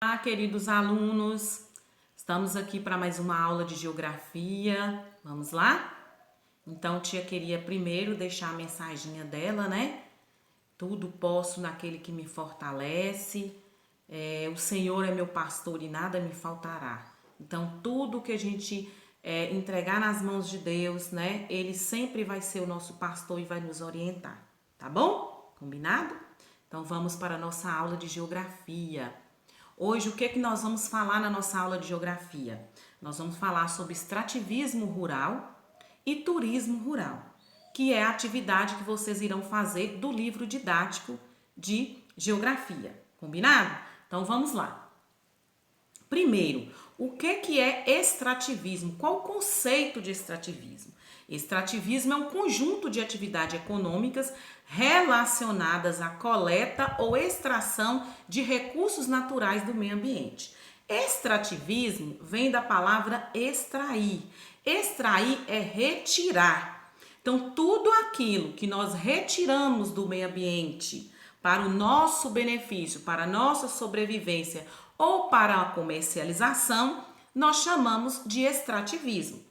Olá, queridos alunos, estamos aqui para mais uma aula de geografia. Vamos lá? Então, tia queria primeiro deixar a mensaginha dela, né? Tudo posso naquele que me fortalece. O Senhor é meu pastor e nada me faltará. Então, tudo que a gente entregar nas mãos de Deus, né? Ele sempre vai ser o nosso pastor e vai nos orientar, tá bom? Combinado? Então, vamos para a nossa aula de geografia. Hoje, o que nós vamos falar na nossa aula de geografia? Nós vamos falar sobre extrativismo rural e turismo rural, que é a atividade que vocês irão fazer do livro didático de geografia. Combinado? Então, vamos lá. Primeiro, o que é extrativismo? Qual o conceito de extrativismo? Extrativismo é um conjunto de atividades econômicas relacionadas à coleta ou extração de recursos naturais do meio ambiente. Extrativismo vem da palavra extrair. Extrair é retirar. Então, tudo aquilo que nós retiramos do meio ambiente para o nosso benefício, para a nossa sobrevivência ou para a comercialização, nós chamamos de extrativismo.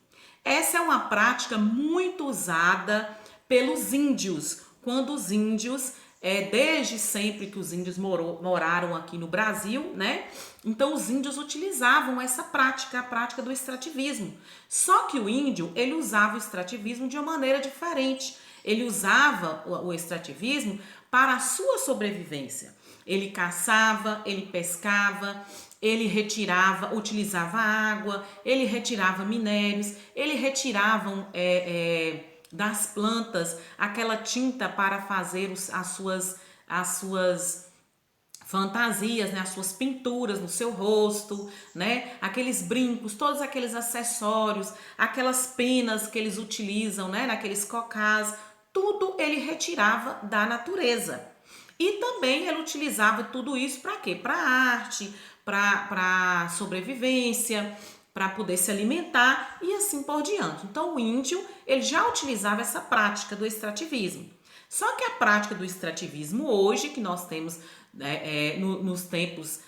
Essa é uma prática muito usada pelos índios, quando os índios, desde sempre que os índios moraram aqui no Brasil, né? Então os índios utilizavam essa prática, a prática do extrativismo. Só que o índio, ele usava o extrativismo de uma maneira diferente. Ele usava o extrativismo para a sua sobrevivência. Ele caçava, ele pescava, ele retirava, utilizava água, ele retirava minérios, ele retirava das plantas aquela tinta para fazer as suas fantasias, né, as suas pinturas no seu rosto, né, aqueles brincos, todos aqueles acessórios, aquelas penas que eles utilizam, né, naqueles cocás, tudo ele retirava da natureza. E também ele utilizava tudo isso para quê? Para arte, para sobrevivência, para poder se alimentar e assim por diante. Então o índio, ele já utilizava essa prática do extrativismo. Só que a prática do extrativismo hoje, que nós temos nos tempos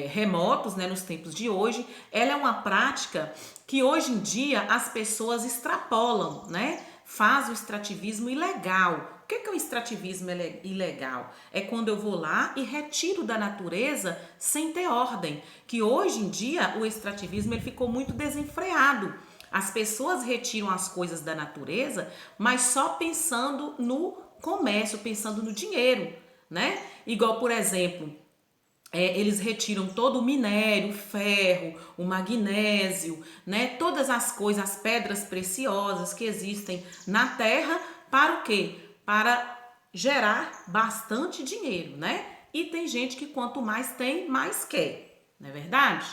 remotos, né, nos tempos de hoje, ela é uma prática que hoje em dia as pessoas extrapolam, né? Faz o extrativismo ilegal. O que é o extrativismo ilegal? É quando eu vou lá e retiro da natureza sem ter ordem. Que hoje em dia o extrativismo ele ficou muito desenfreado. As pessoas retiram as coisas da natureza, mas só pensando no comércio, pensando no dinheiro, né? Igual, por exemplo, eles retiram todo o minério, o ferro, o magnésio, né? Todas as coisas, as pedras preciosas que existem na terra, para o quê? Para gerar bastante dinheiro, né? E tem gente que quanto mais tem, mais quer, não é verdade?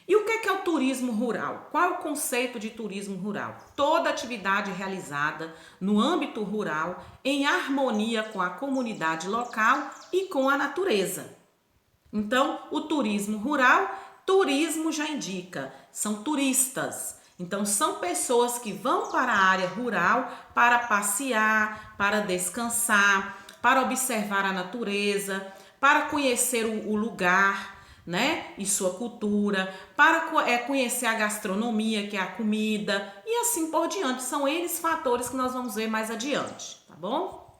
E o que é o turismo rural? Qual é o conceito de turismo rural? Toda atividade realizada no âmbito rural em harmonia com a comunidade local e com a natureza. Então, o turismo rural, turismo já indica, são turistas. Então, são pessoas que vão para a área rural para passear, para descansar, para observar a natureza, para conhecer o lugar, né, e sua cultura, para conhecer a gastronomia, que é a comida, e assim por diante. São eles fatores que nós vamos ver mais adiante, tá bom?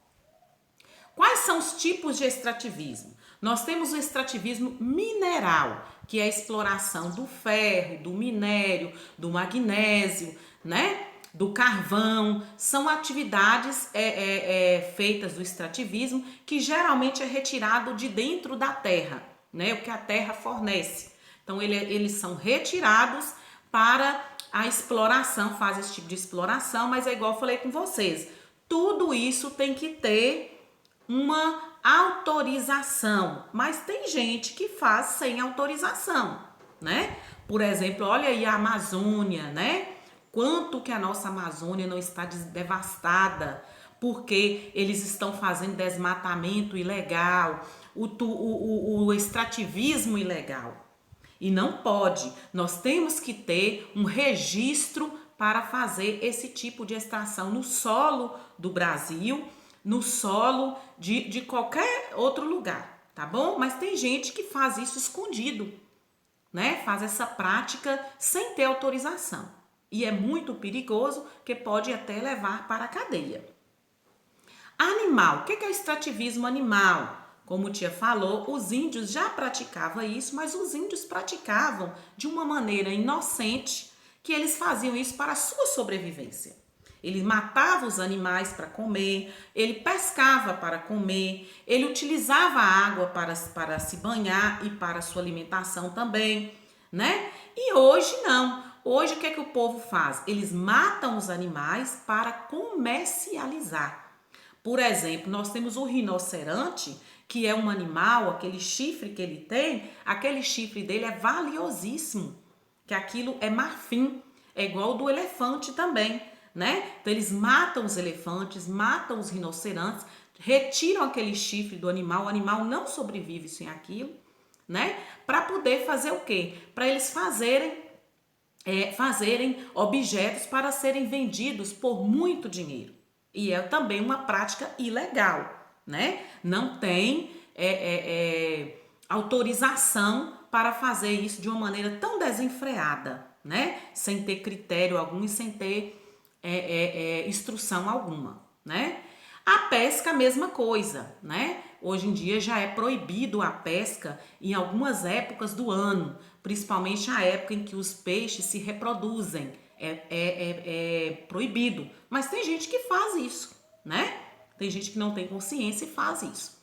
Quais são os tipos de extrativismo? Nós temos o extrativismo mineral, que é a exploração do ferro, do minério, do magnésio, né? Do carvão. São atividades feitas do extrativismo que geralmente é retirado de dentro da terra, né? O que a terra fornece. Então, eles são retirados para a exploração, faz esse tipo de exploração, mas é igual eu falei com vocês. Tudo isso tem que ter uma autorização, mas tem gente que faz sem autorização, né? Por exemplo, olha aí a Amazônia, né? Quanto que a nossa Amazônia não está devastada porque eles estão fazendo desmatamento ilegal, o extrativismo ilegal. E não pode. Nós temos que ter um registro para fazer esse tipo de extração no solo do Brasil, no solo de qualquer outro lugar, tá bom? Mas tem gente que faz isso escondido, né? Faz essa prática sem ter autorização. E é muito perigoso, que pode até levar para a cadeia. Animal. O que é o extrativismo animal? Como tia falou, os índios já praticavam isso, mas os índios praticavam de uma maneira inocente, que eles faziam isso para a sua sobrevivência. Ele matava os animais para comer, ele pescava para comer, ele utilizava a água para se banhar e para a sua alimentação também, né? E hoje não. Hoje o que é que o povo faz? Eles matam os animais para comercializar. Por exemplo, nós temos o rinoceronte, que é um animal, aquele chifre que ele tem, aquele chifre dele é valiosíssimo, que aquilo é marfim, é igual o do elefante também, né? Então eles matam os elefantes, matam os rinocerontes, retiram aquele chifre do animal, o animal não sobrevive sem aquilo, né? Para poder fazer o quê? Para eles fazerem objetos para serem vendidos por muito dinheiro. E é também uma prática ilegal, né? Não tem autorização para fazer isso de uma maneira tão desenfreada, né? Sem ter critério algum e sem ter instrução alguma, né? A pesca, a mesma coisa, né? Hoje em dia já é proibido a pesca em algumas épocas do ano, principalmente a época em que os peixes se reproduzem. É proibido. Mas tem gente que faz isso, né? Tem gente que não tem consciência e faz isso.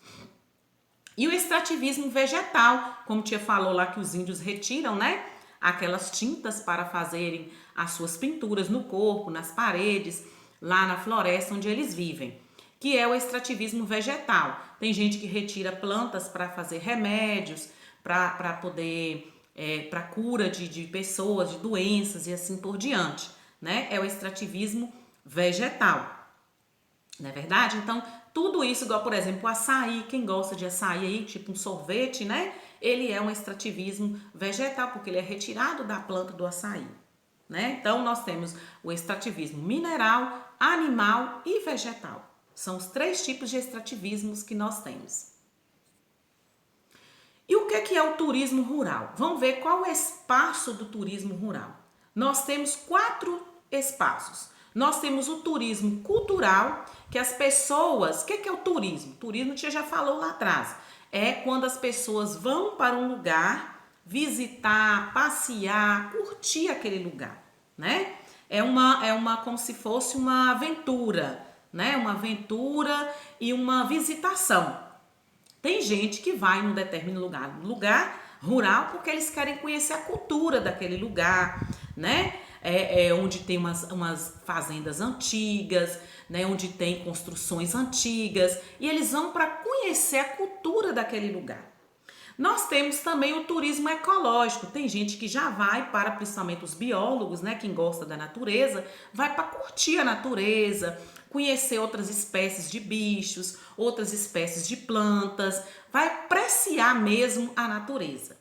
E o extrativismo vegetal, como tia falou lá que os índios retiram, né? Aquelas tintas para fazerem as suas pinturas no corpo, nas paredes, lá na floresta onde eles vivem, que é o extrativismo vegetal. Tem gente que retira plantas para fazer remédios, para poder, para cura de pessoas, de doenças e assim por diante, né? É o extrativismo vegetal, não é verdade? Então, tudo isso, igual, por exemplo, o açaí, quem gosta de açaí aí, tipo um sorvete, né? Ele é um extrativismo vegetal, porque ele é retirado da planta do açaí, né? Então, nós temos o extrativismo mineral, animal e vegetal. São os 3 tipos de extrativismos que nós temos. E o que é o turismo rural? Vamos ver qual é o espaço do turismo rural. Nós temos 4 espaços. Nós temos o turismo cultural, que as pessoas... O que é o turismo? O turismo, a tia já falou lá atrás. É quando as pessoas vão para um lugar visitar, passear, curtir aquele lugar, né? É como se fosse uma aventura, né? Uma aventura e uma visitação. Tem gente que vai num determinado lugar rural, porque eles querem conhecer a cultura daquele lugar, né? Onde tem umas fazendas antigas, né? Onde tem construções antigas, e eles vão para conhecer a cultura daquele lugar. Nós temos também o turismo ecológico. Tem gente que já vai para, principalmente os biólogos, né? Quem gosta da natureza, vai para curtir a natureza, conhecer outras espécies de bichos, outras espécies de plantas, vai apreciar mesmo a natureza.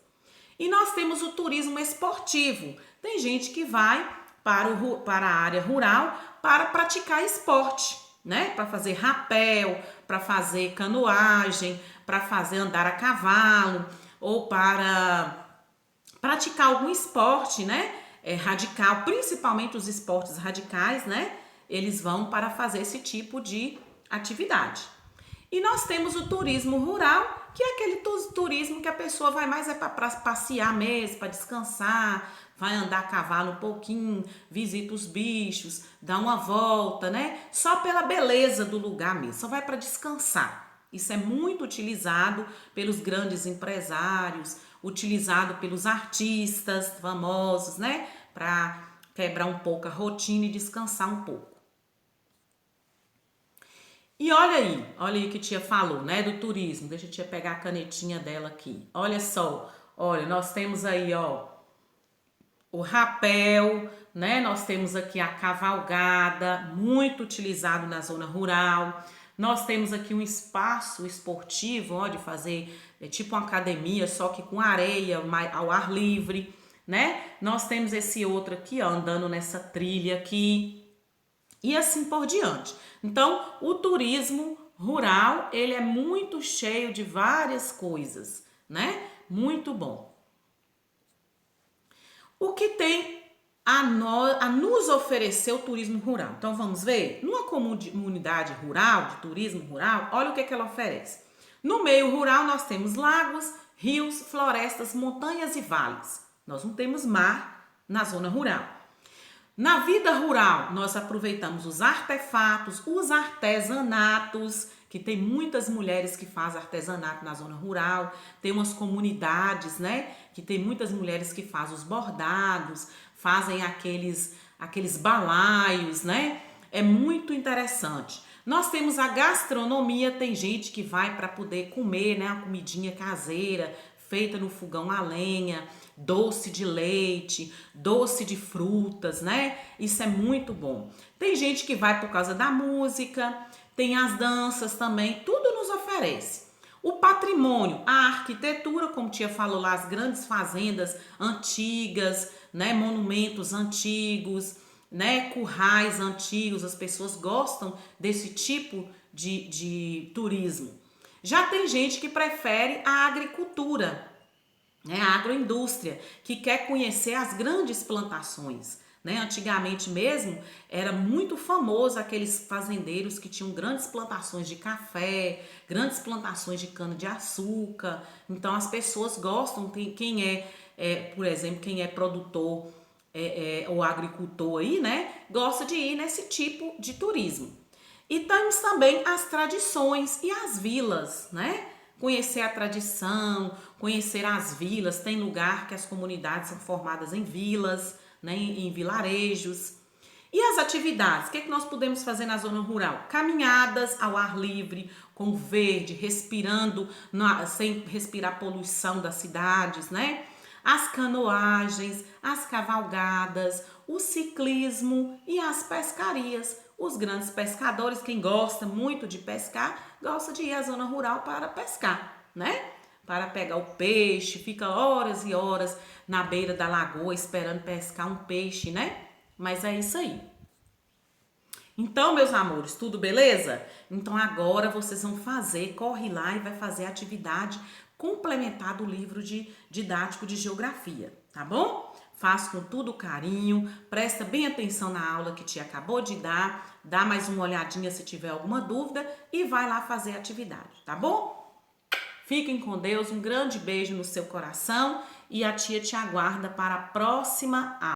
E nós temos o turismo esportivo. Tem gente que vai para a área rural para praticar esporte, né? Para fazer rapel, para fazer canoagem, para fazer andar a cavalo ou para praticar algum esporte, né? Radical, principalmente os esportes radicais, né? Eles vão para fazer esse tipo de atividade. E nós temos o turismo rural, que é aquele turismo que a pessoa vai mais para passear mesmo, para descansar, vai andar a cavalo um pouquinho, visita os bichos, dá uma volta, né? Só pela beleza do lugar mesmo, só vai para descansar. Isso é muito utilizado pelos grandes empresários, utilizado pelos artistas famosos, né? Para quebrar um pouco a rotina e descansar um pouco. E olha aí o que a tia falou, né, do turismo. Deixa a tia pegar a canetinha dela aqui. Olha só, olha, nós temos aí, ó, o rapel, né? Nós temos aqui a cavalgada, muito utilizado na zona rural. Nós temos aqui um espaço esportivo, ó, de fazer tipo uma academia, só que com areia, ao ar livre, né? Nós temos esse outro aqui, ó, andando nessa trilha aqui. E assim por diante. Então, o turismo rural, ele é muito cheio de várias coisas, né? Muito bom. O que tem a nos oferecer o turismo rural? Então vamos ver? Numa comunidade rural, de turismo rural, olha o que ela oferece. No meio rural nós temos lagos, rios, florestas, montanhas e vales. Nós não temos mar na zona rural. Na vida rural, nós aproveitamos os artefatos, os artesanatos, que tem muitas mulheres que fazem artesanato na zona rural, tem umas comunidades, né, que tem muitas mulheres que fazem os bordados, fazem aqueles balaios, né? É muito interessante. Nós temos a gastronomia, tem gente que vai para poder comer, né, a comidinha caseira, feita no fogão a lenha, doce de leite, doce de frutas, né? Isso é muito bom. Tem gente que vai por causa da música, tem as danças também, tudo nos oferece. O patrimônio, a arquitetura, como tia falou lá, as grandes fazendas antigas, né, monumentos antigos, né, currais antigos, as pessoas gostam desse tipo de turismo. Já tem gente que prefere a agricultura, né, a agroindústria, que quer conhecer as grandes plantações. Né? Antigamente mesmo era muito famoso aqueles fazendeiros que tinham grandes plantações de café, grandes plantações de cana-de-açúcar. Então as pessoas gostam, por exemplo, quem é produtor ou agricultor aí, né, gosta de ir nesse tipo de turismo. E temos também as tradições e as vilas, né? Conhecer a tradição, conhecer as vilas. Tem lugar que as comunidades são formadas em vilas, né? Em vilarejos. E as atividades? O que nós podemos fazer na zona rural? Caminhadas ao ar livre, com verde, respirando, sem respirar poluição das cidades, né? As canoagens, as cavalgadas, o ciclismo e as pescarias. Os grandes pescadores, quem gosta muito de pescar, gosta de ir à zona rural para pescar, né? Para pegar o peixe, fica horas e horas na beira da lagoa esperando pescar um peixe, né? Mas é isso aí. Então, meus amores, tudo beleza? Então agora vocês vão corre lá e vai fazer a atividade complementar do livro didático de geografia, tá bom? Faz com todo carinho, presta bem atenção na aula que te acabou de dar, dá mais uma olhadinha se tiver alguma dúvida e vai lá fazer a atividade, tá bom? Fiquem com Deus, um grande beijo no seu coração e a tia te aguarda para a próxima aula.